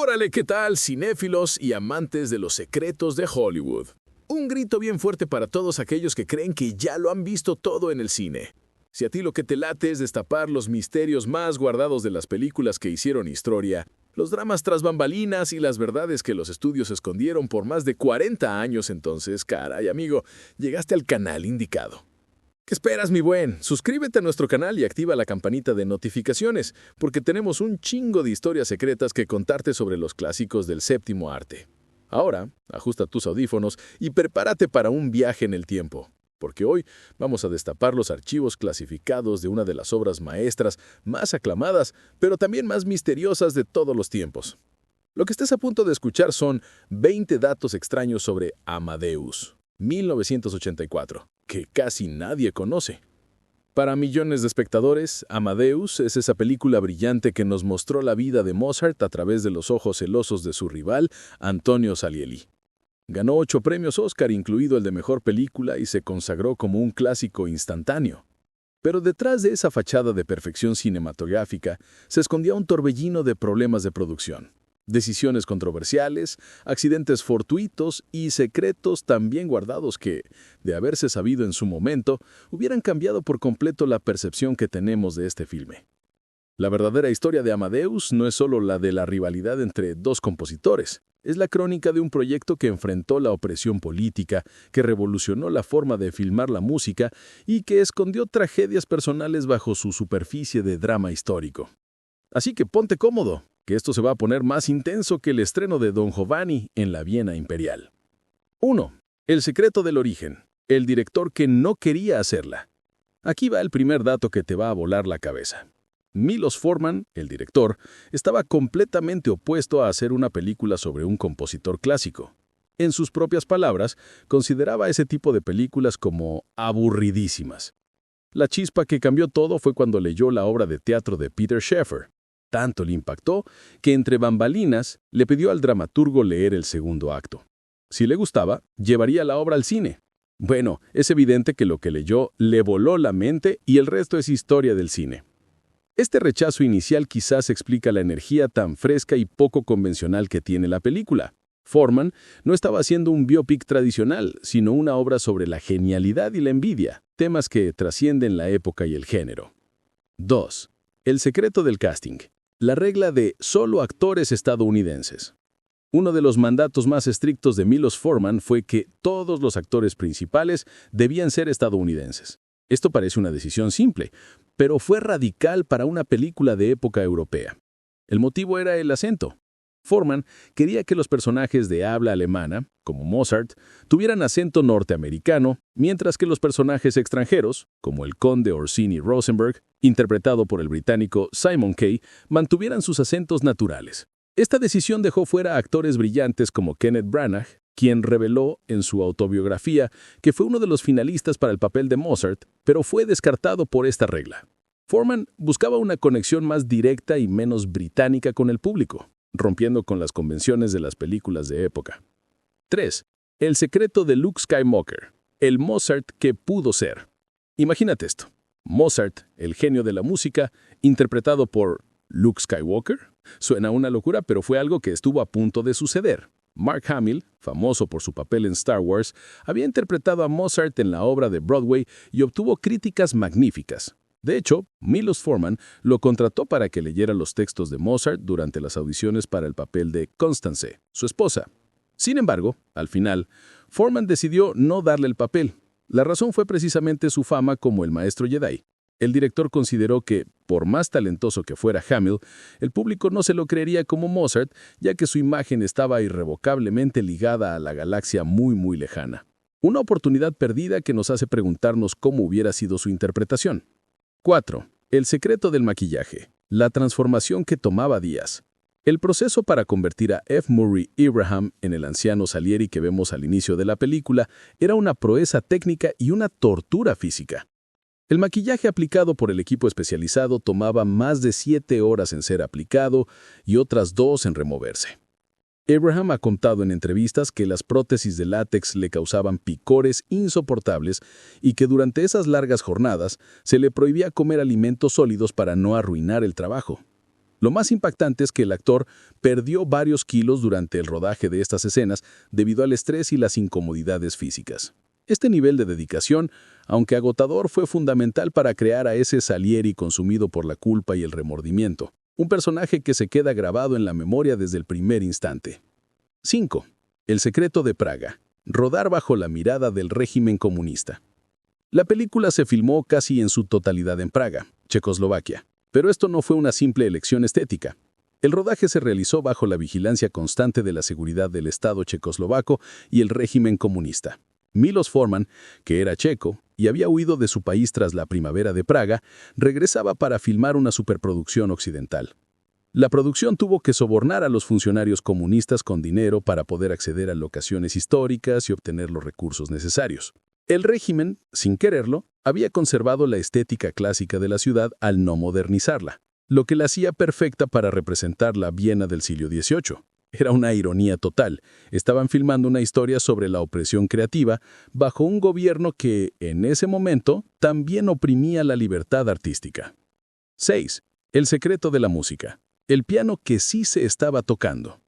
Órale, ¿qué tal, cinéfilos y amantes de los secretos de Hollywood? Un grito bien fuerte para todos aquellos que creen que ya lo han visto todo en el cine. Si a ti lo que te late es destapar los misterios más guardados de las películas que hicieron historia, los dramas tras bambalinas y las verdades que los estudios escondieron por más de 40 años, entonces, caray, amigo, llegaste al canal indicado. ¿Qué esperas, mi buen? Suscríbete a nuestro canal y activa la campanita de notificaciones, porque tenemos un chingo de historias secretas que contarte sobre los clásicos del séptimo arte. Ahora, ajusta tus audífonos y prepárate para un viaje en el tiempo, porque hoy vamos a destapar los archivos clasificados de una de las obras maestras más aclamadas, pero también más misteriosas de todos los tiempos. Lo que estés a punto de escuchar son 20 datos extraños sobre Amadeus, 1984, que casi nadie conoce. Para millones de espectadores, Amadeus es esa película brillante que nos mostró la vida de Mozart a través de los ojos celosos de su rival, Antonio Salieri. Ganó 8 premios Oscar, incluido el de Mejor Película, y se consagró como un clásico instantáneo. Pero detrás de esa fachada de perfección cinematográfica se escondía un torbellino de problemas de producción. Decisiones controversiales, accidentes fortuitos y secretos tan bien guardados que, de haberse sabido en su momento, hubieran cambiado por completo la percepción que tenemos de este filme. La verdadera historia de Amadeus no es solo la de la rivalidad entre dos compositores, es la crónica de un proyecto que enfrentó la opresión política, que revolucionó la forma de filmar la música y que escondió tragedias personales bajo su superficie de drama histórico. Así que ponte cómodo, que esto se va a poner más intenso que el estreno de Don Giovanni en la Viena Imperial. 1. El secreto del origen. El director que no quería hacerla. Aquí va el primer dato que te va a volar la cabeza. Milos Forman, el director, estaba completamente opuesto a hacer una película sobre un compositor clásico. En sus propias palabras, consideraba ese tipo de películas como aburridísimas. La chispa que cambió todo fue cuando leyó la obra de teatro de Peter Shaffer. Tanto le impactó que entre bambalinas le pidió al dramaturgo leer el segundo acto. Si le gustaba, llevaría la obra al cine. Bueno, es evidente que lo que leyó le voló la mente y el resto es historia del cine. Este rechazo inicial quizás explica la energía tan fresca y poco convencional que tiene la película. Forman no estaba haciendo un biopic tradicional, sino una obra sobre la genialidad y la envidia, temas que trascienden la época y el género. 2. El secreto del casting. La regla de solo actores estadounidenses. Uno de los mandatos más estrictos de Milos Forman fue que todos los actores principales debían ser estadounidenses. Esto parece una decisión simple, pero fue radical para una película de época europea. El motivo era el acento. Forman quería que los personajes de habla alemana, como Mozart, tuvieran acento norteamericano, mientras que los personajes extranjeros, como el conde Orsini Rosenberg, interpretado por el británico Simon Kay, mantuvieran sus acentos naturales. Esta decisión dejó fuera a actores brillantes como Kenneth Branagh, quien reveló en su autobiografía que fue uno de los finalistas para el papel de Mozart, pero fue descartado por esta regla. Forman buscaba una conexión más directa y menos británica con el público, rompiendo con las convenciones de las películas de época. 3. El secreto de Luke Skywalker. El Mozart que pudo ser. Imagínate esto. Mozart, el genio de la música, interpretado por Luke Skywalker. Suena una locura, pero fue algo que estuvo a punto de suceder. Mark Hamill, famoso por su papel en Star Wars, había interpretado a Mozart en la obra de Broadway y obtuvo críticas magníficas. De hecho, Milos Forman lo contrató para que leyera los textos de Mozart durante las audiciones para el papel de Constance, su esposa. Sin embargo, al final, Forman decidió no darle el papel. La razón fue precisamente su fama como el maestro Jedi. El director consideró que, por más talentoso que fuera Hamill, el público no se lo creería como Mozart, ya que su imagen estaba irrevocablemente ligada a la galaxia muy lejana. Una oportunidad perdida que nos hace preguntarnos cómo hubiera sido su interpretación. 4. El secreto del maquillaje. La transformación que tomaba días. El proceso para convertir a F. Murray Abraham en el anciano Salieri que vemos al inicio de la película era una proeza técnica y una tortura física. El maquillaje aplicado por el equipo especializado tomaba más de 7 horas en ser aplicado y otras 2 en removerse. Abraham ha contado en entrevistas que las prótesis de látex le causaban picores insoportables y que durante esas largas jornadas se le prohibía comer alimentos sólidos para no arruinar el trabajo. Lo más impactante es que el actor perdió varios kilos durante el rodaje de estas escenas debido al estrés y las incomodidades físicas. Este nivel de dedicación, aunque agotador, fue fundamental para crear a ese Salieri consumido por la culpa y el remordimiento, un personaje que se queda grabado en la memoria desde el primer instante. 5. El secreto de Praga. Rodar bajo la mirada del régimen comunista. La película se filmó casi en su totalidad en Praga, Checoslovaquia. Pero esto no fue una simple elección estética. El rodaje se realizó bajo la vigilancia constante de la seguridad del Estado checoslovaco y el régimen comunista. Milos Forman, que era checo y había huido de su país tras la primavera de Praga, regresaba para filmar una superproducción occidental. La producción tuvo que sobornar a los funcionarios comunistas con dinero para poder acceder a locaciones históricas y obtener los recursos necesarios. El régimen, sin quererlo, había conservado la estética clásica de la ciudad al no modernizarla, lo que la hacía perfecta para representar la Viena del siglo XVIII. Era una ironía total. Estaban filmando una historia sobre la opresión creativa bajo un gobierno que, en ese momento, también oprimía la libertad artística. 6. El secreto de la música. El piano que sí se estaba tocando.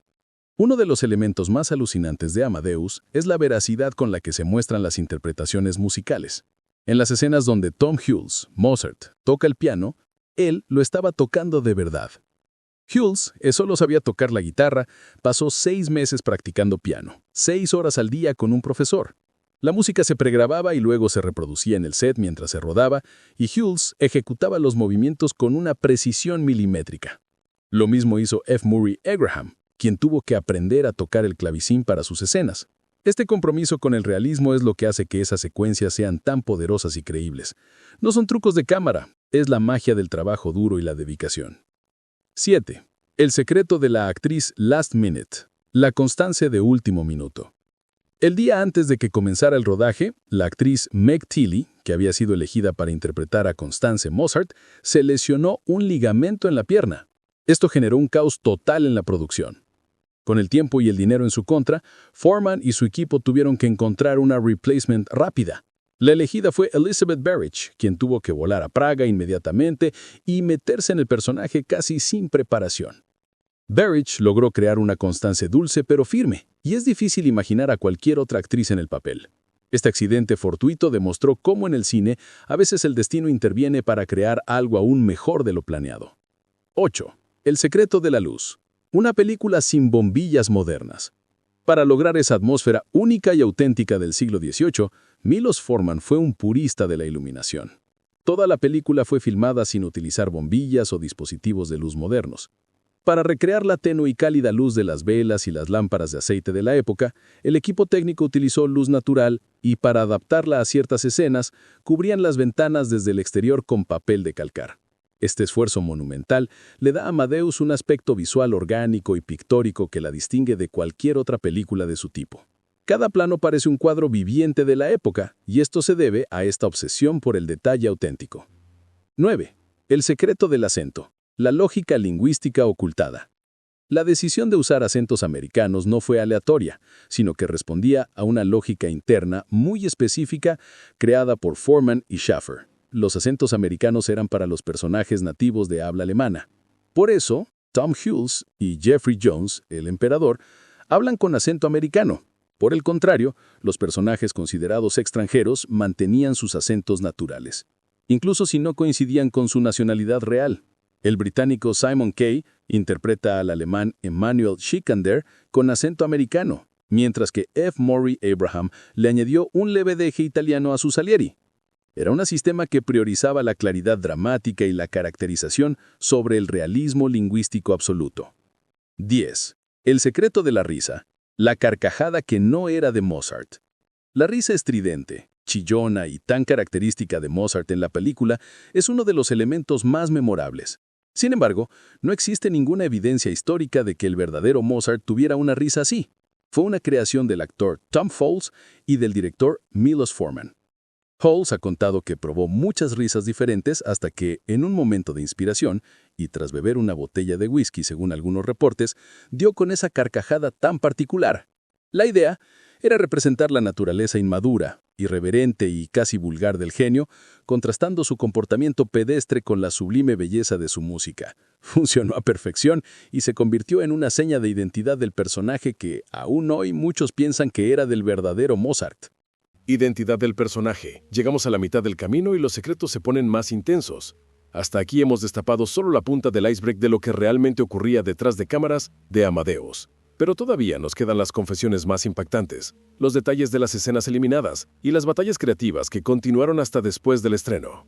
Uno de los elementos más alucinantes de Amadeus es la veracidad con la que se muestran las interpretaciones musicales. En las escenas donde Tom Hulce, Mozart, toca el piano, él lo estaba tocando de verdad. Hulce solo sabía tocar la guitarra, pasó 6 meses practicando piano, 6 horas al día con un profesor. La música se pregrababa y luego se reproducía en el set mientras se rodaba, y Hulce ejecutaba los movimientos con una precisión milimétrica. Lo mismo hizo F. Murray Abraham, quien tuvo que aprender a tocar el clavecín para sus escenas. Este compromiso con el realismo es lo que hace que esas secuencias sean tan poderosas y creíbles. No son trucos de cámara, es la magia del trabajo duro y la dedicación. 7. El secreto de la actriz Last Minute. La constancia de último minuto. El día antes de que comenzara el rodaje, la actriz Meg Tilly, que había sido elegida para interpretar a Constance Mozart, se lesionó un ligamento en la pierna. Esto generó un caos total en la producción. Con el tiempo y el dinero en su contra, Forman y su equipo tuvieron que encontrar una replacement rápida. La elegida fue Elizabeth Berrich, quien tuvo que volar a Praga inmediatamente y meterse en el personaje casi sin preparación. Berrich logró crear una Constance dulce pero firme, y es difícil imaginar a cualquier otra actriz en el papel. Este accidente fortuito demostró cómo en el cine a veces el destino interviene para crear algo aún mejor de lo planeado. 8. El secreto de la luz. Una película sin bombillas modernas. Para lograr esa atmósfera única y auténtica del siglo XVIII, Milos Forman fue un purista de la iluminación. Toda la película fue filmada sin utilizar bombillas o dispositivos de luz modernos. Para recrear la tenue y cálida luz de las velas y las lámparas de aceite de la época, el equipo técnico utilizó luz natural y, para adaptarla a ciertas escenas, cubrían las ventanas desde el exterior con papel de calcar. Este esfuerzo monumental le da a Amadeus un aspecto visual orgánico y pictórico que la distingue de cualquier otra película de su tipo. Cada plano parece un cuadro viviente de la época, y esto se debe a esta obsesión por el detalle auténtico. 9. El secreto del acento. La lógica lingüística ocultada. La decisión de usar acentos americanos no fue aleatoria, sino que respondía a una lógica interna muy específica creada por Forman y Schaffer. Los acentos americanos eran para los personajes nativos de habla alemana. Por eso, Tom Hulce y Jeffrey Jones, el emperador, hablan con acento americano. Por el contrario, los personajes considerados extranjeros mantenían sus acentos naturales, incluso si no coincidían con su nacionalidad real. El británico Simon Kay interpreta al alemán Emanuel Schikaneder con acento americano, mientras que F. Murray Abraham le añadió un leve deje italiano a su Salieri. Era un sistema que priorizaba la claridad dramática y la caracterización sobre el realismo lingüístico absoluto. 10. El secreto de la risa. La carcajada que no era de Mozart. La risa estridente, chillona y tan característica de Mozart en la película es uno de los elementos más memorables. Sin embargo, no existe ninguna evidencia histórica de que el verdadero Mozart tuviera una risa así. Fue una creación del actor Tom Foles y del director Milos Forman. Foles ha contado que probó muchas risas diferentes hasta que, en un momento de inspiración, y tras beber una botella de whisky según algunos reportes, dio con esa carcajada tan particular. La idea era representar la naturaleza inmadura irreverente y casi vulgar del genio, contrastando su comportamiento pedestre con la sublime belleza de su música. Funcionó a perfección y se convirtió en una seña de identidad del personaje que, aún hoy, muchos piensan que era del verdadero Mozart. Identidad del personaje. Llegamos a la mitad del camino y los secretos se ponen más intensos. Hasta aquí hemos destapado solo la punta del iceberg de lo que realmente ocurría detrás de cámaras de Amadeus. Pero todavía nos quedan las confesiones más impactantes, los detalles de las escenas eliminadas y las batallas creativas que continuaron hasta después del estreno.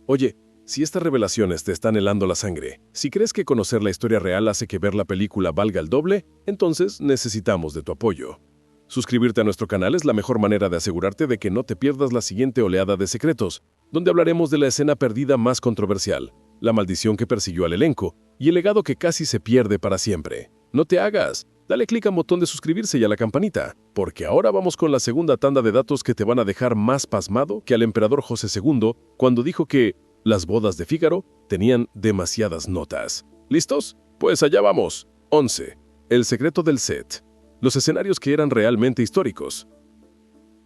Oye, si estas revelaciones te están helando la sangre, si crees que conocer la historia real hace que ver la película valga el doble, entonces necesitamos de tu apoyo. Suscribirte a nuestro canal es la mejor manera de asegurarte de que no te pierdas la siguiente oleada de secretos, donde hablaremos de la escena perdida más controversial, la maldición que persiguió al elenco y el legado que casi se pierde para siempre. No te hagas. Dale clic al botón de suscribirse y a la campanita, porque ahora vamos con la segunda tanda de datos que te van a dejar más pasmado que al emperador José II cuando dijo que las bodas de Fígaro tenían demasiadas notas. ¿Listos? Pues allá vamos. 11. El secreto del set. Los escenarios que eran realmente históricos.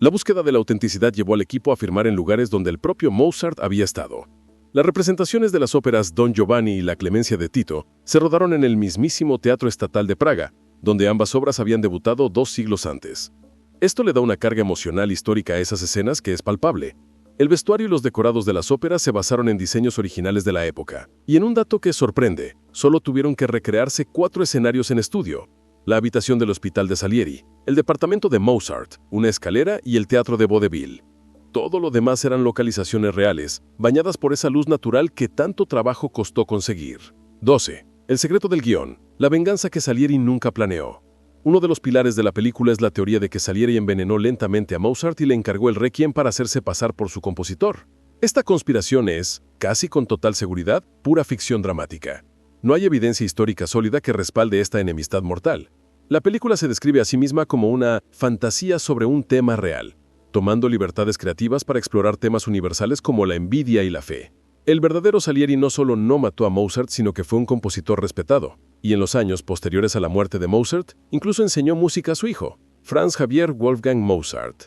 La búsqueda de la autenticidad llevó al equipo a firmar en lugares donde el propio Mozart había estado. Las representaciones de las óperas Don Giovanni y La Clemencia de Tito se rodaron en el mismísimo Teatro Estatal de Praga, donde ambas obras habían debutado 2 siglos antes. Esto le da una carga emocional histórica a esas escenas que es palpable. El vestuario y los decorados de las óperas se basaron en diseños originales de la época. Y en un dato que sorprende, solo tuvieron que recrearse 4 escenarios en estudio: la habitación del Hospital de Salieri, el departamento de Mozart, una escalera y el teatro de Vaudeville. Todo lo demás eran localizaciones reales, bañadas por esa luz natural que tanto trabajo costó conseguir. 12. El secreto del guión. La venganza que Salieri nunca planeó. Uno de los pilares de la película es la teoría de que Salieri envenenó lentamente a Mozart y le encargó el Requiem para hacerse pasar por su compositor. Esta conspiración es, casi con total seguridad, pura ficción dramática. No hay evidencia histórica sólida que respalde esta enemistad mortal. La película se describe a sí misma como una fantasía sobre un tema real, tomando libertades creativas para explorar temas universales como la envidia y la fe. El verdadero Salieri no solo no mató a Mozart, sino que fue un compositor respetado, y en los años posteriores a la muerte de Mozart, incluso enseñó música a su hijo, Franz Xavier Wolfgang Mozart.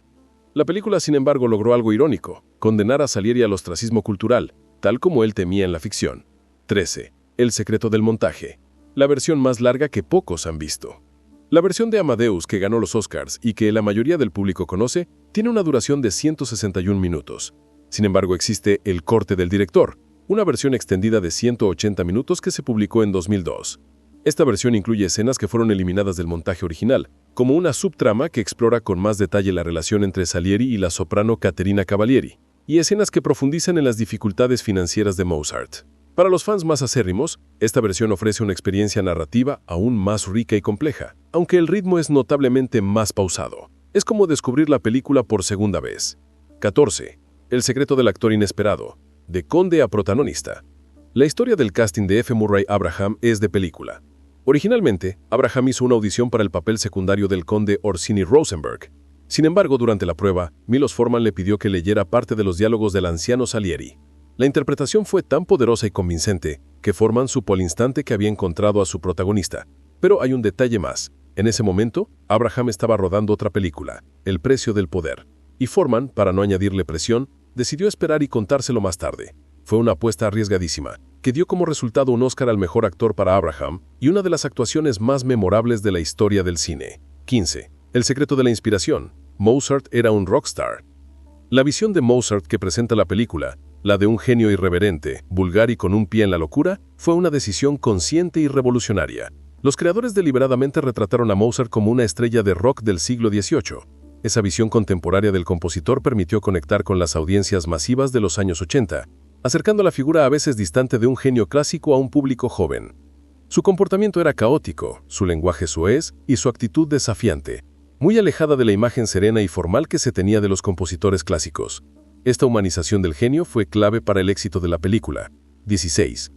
La película, sin embargo, logró algo irónico: condenar a Salieri al ostracismo cultural, tal como él temía en la ficción. 13. El secreto del montaje. La versión más larga que pocos han visto. La versión de Amadeus que ganó los Oscars y que la mayoría del público conoce, tiene una duración de 161 minutos. Sin embargo, existe el corte del director, una versión extendida de 180 minutos que se publicó en 2002. Esta versión incluye escenas que fueron eliminadas del montaje original, como una subtrama que explora con más detalle la relación entre Salieri y la soprano Caterina Cavalieri, y escenas que profundizan en las dificultades financieras de Mozart. Para los fans más acérrimos, esta versión ofrece una experiencia narrativa aún más rica y compleja, aunque el ritmo es notablemente más pausado. Es como descubrir la película por segunda vez. 14. El secreto del actor inesperado, de conde a protagonista. La historia del casting de F. Murray Abraham es de película. Originalmente, Abraham hizo una audición para el papel secundario del conde Orsini Rosenberg. Sin embargo, durante la prueba, Milos Forman le pidió que leyera parte de los diálogos del anciano Salieri. La interpretación fue tan poderosa y convincente que Forman supo al instante que había encontrado a su protagonista. Pero hay un detalle más. En ese momento, Abraham estaba rodando otra película, El precio del poder. Y Forman, para no añadirle presión, decidió esperar y contárselo más tarde. Fue una apuesta arriesgadísima, que dio como resultado un Oscar al mejor actor para Abraham y una de las actuaciones más memorables de la historia del cine. 15. El secreto de la inspiración. Mozart era un rockstar. La visión de Mozart que presenta la película, la de un genio irreverente, vulgar y con un pie en la locura, fue una decisión consciente y revolucionaria. Los creadores deliberadamente retrataron a Mozart como una estrella de rock del siglo XVIII. Esa visión contemporánea del compositor permitió conectar con las audiencias masivas de los años 80, acercando la figura a veces distante de un genio clásico a un público joven. Su comportamiento era caótico, su lenguaje soez y su actitud desafiante, muy alejada de la imagen serena y formal que se tenía de los compositores clásicos. Esta humanización del genio fue clave para el éxito de la película. 16.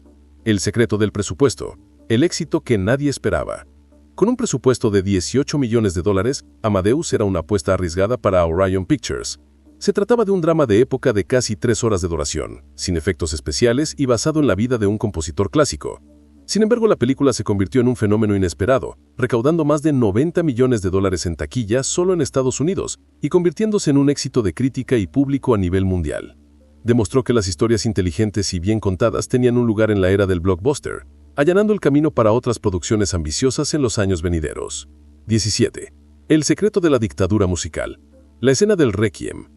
El secreto del presupuesto. El éxito que nadie esperaba. Con un presupuesto de $18 millones, Amadeus era una apuesta arriesgada para Orion Pictures. Se trataba de un drama de época de casi 3 horas de duración, sin efectos especiales y basado en la vida de un compositor clásico. Sin embargo, la película se convirtió en un fenómeno inesperado, recaudando más de $90 millones en taquilla solo en Estados Unidos y convirtiéndose en un éxito de crítica y público a nivel mundial. Demostró que las historias inteligentes y bien contadas tenían un lugar en la era del blockbuster, allanando el camino para otras producciones ambiciosas en los años venideros. 17. El secreto de la dictadura musical. La escena del Requiem.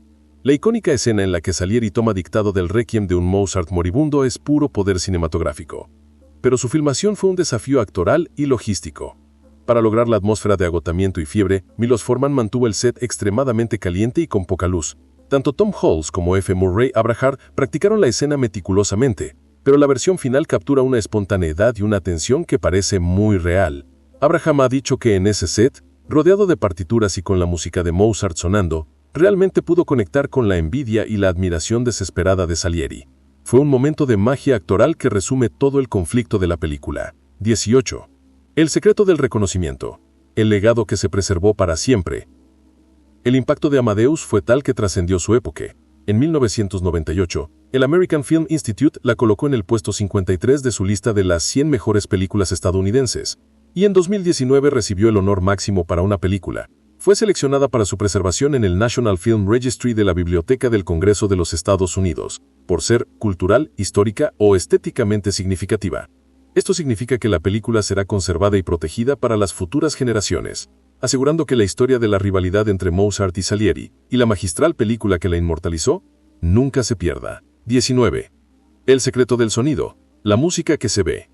La icónica escena en la que Salieri toma dictado del Requiem de un Mozart moribundo es puro poder cinematográfico. Pero su filmación fue un desafío actoral y logístico. Para lograr la atmósfera de agotamiento y fiebre, Milos Forman mantuvo el set extremadamente caliente y con poca luz. Tanto Tom Hulce como F. Murray Abraham practicaron la escena meticulosamente, pero la versión final captura una espontaneidad y una tensión que parece muy real. Abraham ha dicho que en ese set, rodeado de partituras y con la música de Mozart sonando, realmente pudo conectar con la envidia y la admiración desesperada de Salieri. Fue un momento de magia actoral que resume todo el conflicto de la película. 18. El secreto del reconocimiento. El legado que se preservó para siempre. El impacto de Amadeus fue tal que trascendió su época. En 1998, el American Film Institute la colocó en el puesto 53 de su lista de las 100 mejores películas estadounidenses, y en 2019 recibió el honor máximo para una película. Fue seleccionada para su preservación en el National Film Registry de la Biblioteca del Congreso de los Estados Unidos, por ser cultural, histórica o estéticamente significativa. Esto significa que la película será conservada y protegida para las futuras generaciones, asegurando que la historia de la rivalidad entre Mozart y Salieri, y la magistral película que la inmortalizó, nunca se pierda. 19. El secreto del sonido. La música que se ve.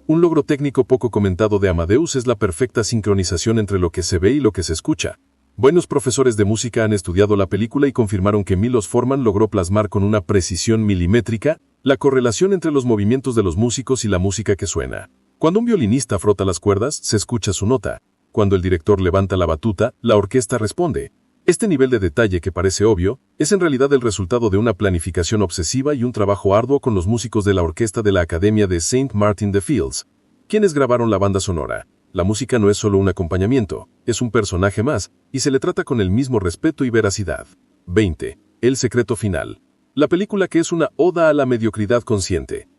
Un logro técnico poco comentado de Amadeus es la perfecta sincronización entre lo que se ve y lo que se escucha. Buenos profesores de música han estudiado la película y confirmaron que Milos Forman logró plasmar con una precisión milimétrica la correlación entre los movimientos de los músicos y la música que suena. Cuando un violinista frota las cuerdas, se escucha su nota. Cuando el director levanta la batuta, la orquesta responde. Este nivel de detalle que parece obvio, es en realidad el resultado de una planificación obsesiva y un trabajo arduo con los músicos de la orquesta de la Academia de St. Martin de Fields, quienes grabaron la banda sonora. La música no es solo un acompañamiento, es un personaje más, y se le trata con el mismo respeto y veracidad. 20. El secreto final. La película que es una oda a la mediocridad consciente.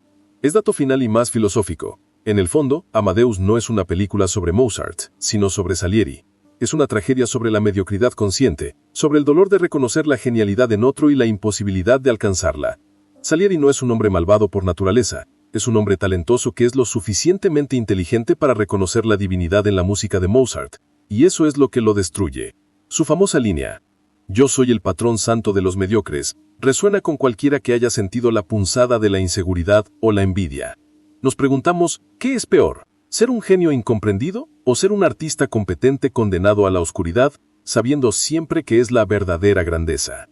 Es dato final y más filosófico. En el fondo, Amadeus no es una película sobre Mozart, sino sobre Salieri. Es una tragedia sobre la mediocridad consciente, sobre el dolor de reconocer la genialidad en otro y la imposibilidad de alcanzarla. Salieri no es un hombre malvado por naturaleza, es un hombre talentoso que es lo suficientemente inteligente para reconocer la divinidad en la música de Mozart, y eso es lo que lo destruye. Su famosa línea, "Yo soy el patrón santo de los mediocres", resuena con cualquiera que haya sentido la punzada de la inseguridad o la envidia. Nos preguntamos, ¿qué es peor? ¿Ser un genio incomprendido o ser un artista competente condenado a la oscuridad, sabiendo siempre que es la verdadera grandeza?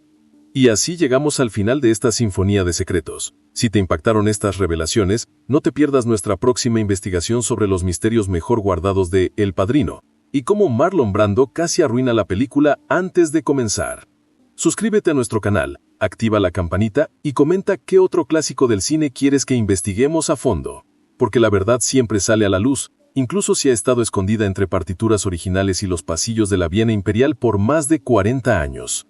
Y así llegamos al final de esta sinfonía de secretos. Si te impactaron estas revelaciones, no te pierdas nuestra próxima investigación sobre los misterios mejor guardados de El Padrino, y cómo Marlon Brando casi arruina la película antes de comenzar. Suscríbete a nuestro canal, activa la campanita y comenta qué otro clásico del cine quieres que investiguemos a fondo. Porque la verdad siempre sale a la luz, incluso si ha estado escondida entre partituras originales y los pasillos de la Viena Imperial por más de 40 años.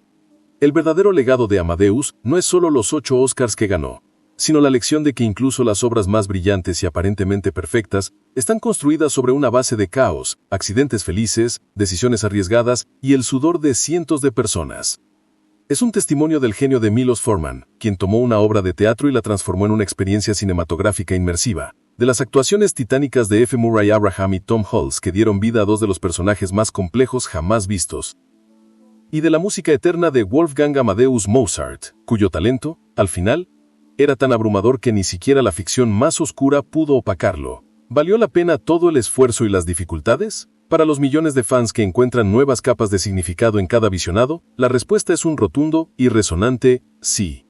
El verdadero legado de Amadeus no es solo los 8 Oscars que ganó, sino la lección de que incluso las obras más brillantes y aparentemente perfectas están construidas sobre una base de caos, accidentes felices, decisiones arriesgadas y el sudor de cientos de personas. Es un testimonio del genio de Milos Forman, quien tomó una obra de teatro y la transformó en una experiencia cinematográfica inmersiva, de las actuaciones titánicas de F. Murray Abraham y Tom Hulce que dieron vida a dos de los personajes más complejos jamás vistos, y de la música eterna de Wolfgang Amadeus Mozart, cuyo talento, al final, era tan abrumador que ni siquiera la ficción más oscura pudo opacarlo. ¿Valió la pena todo el esfuerzo y las dificultades? Para los millones de fans que encuentran nuevas capas de significado en cada visionado, la respuesta es un rotundo y resonante sí.